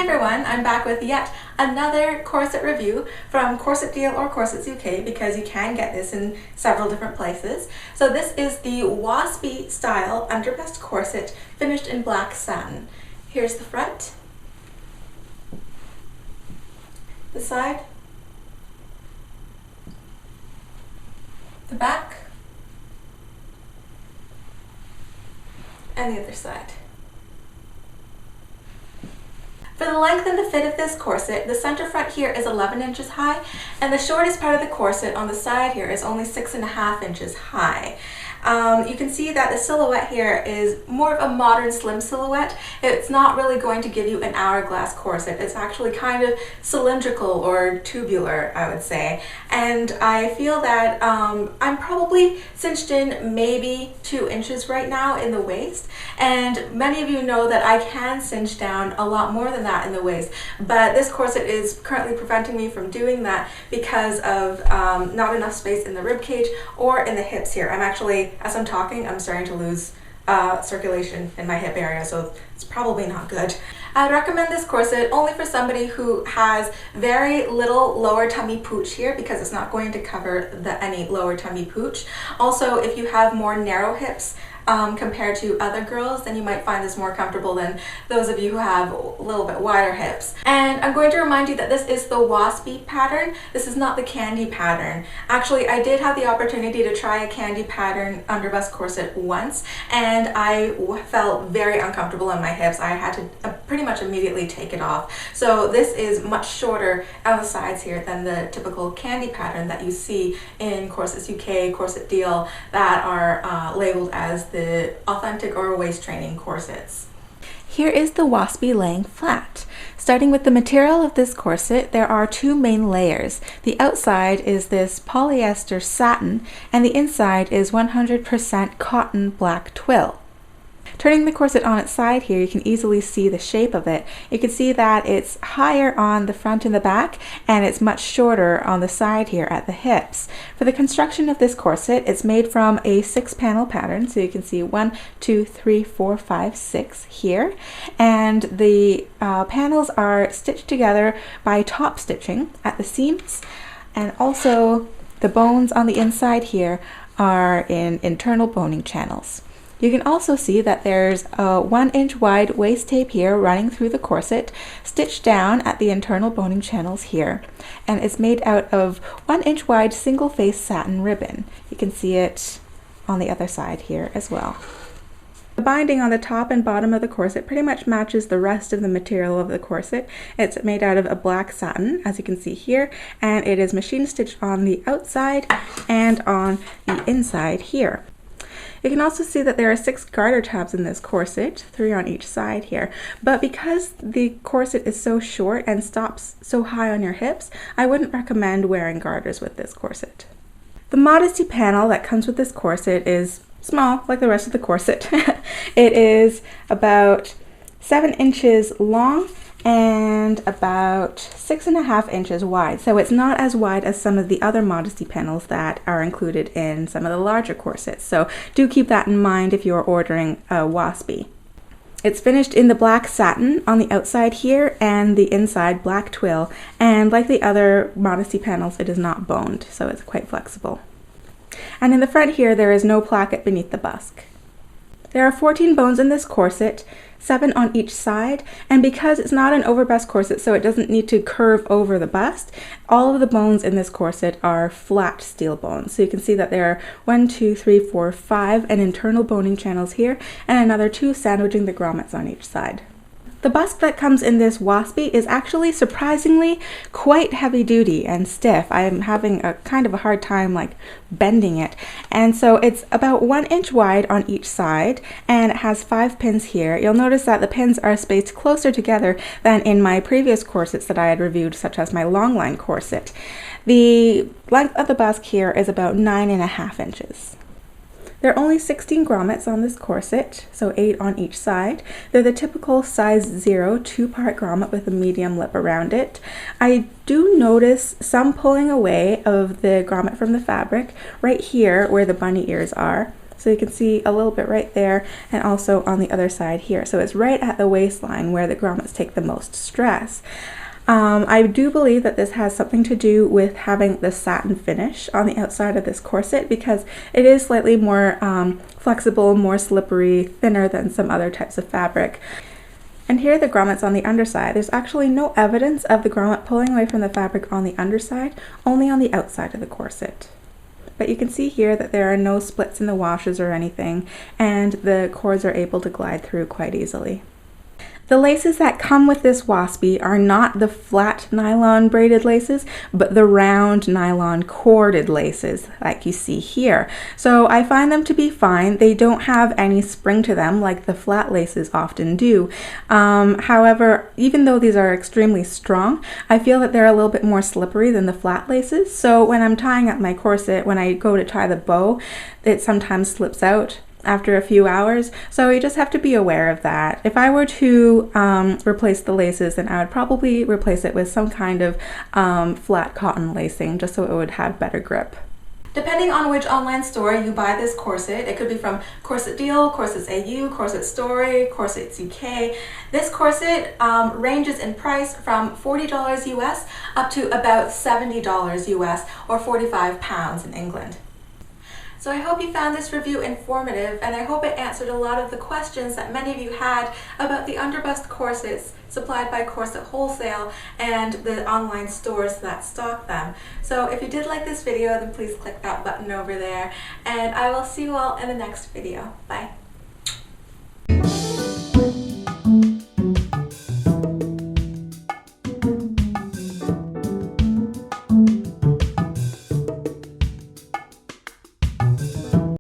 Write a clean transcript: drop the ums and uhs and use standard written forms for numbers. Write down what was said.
everyone, I'm back with yet another corset review from Corset Deal or Corsets-UK because you can get this in several different places. So this is the Waspie style underbust corset finished in black satin. Here's the front, the side, the back, and the other side. For the length and the fit of this corset, the center front here is 11 inches high, and the shortest part of the corset on the side here is only 6.5 inches high. You can see that the silhouette here is more of a modern slim silhouette. It's not really going to give you an hourglass corset. It's actually kind of cylindrical or tubular, I would say. And I feel that I'm probably cinched in maybe 2 inches right now in the waist. And many of you know that I can cinch down a lot more than that in the waist. But this corset is currently preventing me from doing that because of not enough space in the rib cage or in the hips here. I'm actually, as I'm talking, I'm starting to lose circulation in my hip area, so it's probably not good. I'd recommend this corset only for somebody who has very little lower tummy pooch here because it's not going to cover any lower tummy pooch. Also, if you have more narrow hips compared to other girls, then you might find this more comfortable than those of you who have a little bit wider hips. And I'm going to remind you that this is the Waspie pattern. This is not the candy pattern. Actually, I did have the opportunity to try a candy pattern underbust corset once, and I felt very uncomfortable on my hips. I had to pretty much immediately take it off. So this is much shorter on the sides here than the typical candy pattern that you see in Corsets-UK, Corset Deal, that are labeled as the authentic or waist training corsets. Here is the Waspie laying flat. Starting with the material of this corset, there are two main layers. The outside is this polyester satin, and the inside is 100% cotton black twill. Turning the corset on its side here, you can easily see the shape of it. You can see that it's higher on the front and the back, and it's much shorter on the side here at the hips. For the construction of this corset, it's made from a 6-panel pattern, so you can see 1, 2, 3, 4, 5, 6 here. And the panels are stitched together by top stitching at the seams, and also the bones on the inside here are in internal boning channels. You can also see that there's a 1-inch wide waist tape here running through the corset, stitched down at the internal boning channels here, and it's made out of 1-inch wide single-face satin ribbon. You can see it on the other side here as well. The binding on the top and bottom of the corset pretty much matches the rest of the material of the corset. It's made out of a black satin, as you can see here, and it is machine stitched on the outside and on the inside here. You can also see that there are 6 garter tabs in this corset, 3 on each side here. But because the corset is so short and stops so high on your hips, I wouldn't recommend wearing garters with this corset. The Modesty panel that comes with this corset is small, like the rest of the corset. It is about 7 inches long and about 6.5 inches wide. So it's not as wide as some of the other Modesty panels that are included in some of the larger corsets. So do keep that in mind if you're ordering a Waspie. It's finished in the black satin on the outside here and the inside black twill. And like the other Modesty panels, it is not boned, so it's quite flexible. And in the front here, there is no placket beneath the busk. There are 14 bones in this corset, 7 on each side, and because it's not an overbust corset, so it doesn't need to curve over the bust, all of the bones in this corset are flat steel bones. So you can see that there are 1, 2, 3, 4, 5 and internal boning channels here, and another 2 sandwiching the grommets on each side. The busk that comes in this Waspie is actually surprisingly quite heavy duty and stiff. I'm having a kind of a hard time like bending it. And so it's about 1 inch wide on each side, and it has 5 pins here. You'll notice that the pins are spaced closer together than in my previous corsets that I had reviewed, such as my long line corset. The length of the busk here is about 9.5 inches. There are only 16 grommets on this corset, so 8 on each side. They're the typical size 0 2-part grommet with a medium lip around it. I do notice some pulling away of the grommet from the fabric right here where the bunny ears are. So you can see a little bit right there and also on the other side here. So it's right at the waistline where the grommets take the most stress. I do believe that this has something to do with having the satin finish on the outside of this corset, because it is slightly more flexible, more slippery, thinner than some other types of fabric. And here are the grommets on the underside. There's actually no evidence of the grommet pulling away from the fabric on the underside, only on the outside of the corset. But you can see here that there are no splits in the washes or anything, and the cords are able to glide through quite easily. The laces that come with this Waspie are not the flat nylon braided laces, but the round nylon corded laces like you see here. So I find them to be fine. They don't have any spring to them like the flat laces often do. However, even though these are extremely strong, I feel that they're a little bit more slippery than the flat laces. So when I'm tying up my corset, when I go to tie the bow, it sometimes slips out after a few hours, so you just have to be aware of that. If I were to replace the laces, then I would probably replace it with some kind of flat cotton lacing, just so it would have better grip. Depending on which online store you buy this corset, it could be from Corset Deal, Corsets-AU, Corset-Story, Corsets-UK. This corset ranges in price from $40 US up to about $70 US or 45 pounds in England. So I hope you found this review informative, and I hope it answered a lot of the questions that many of you had about the underbust corsets supplied by Corset Wholesale and the online stores that stock them. So if you did like this video, then please click that button over there, and I will see you all in the next video. Bye.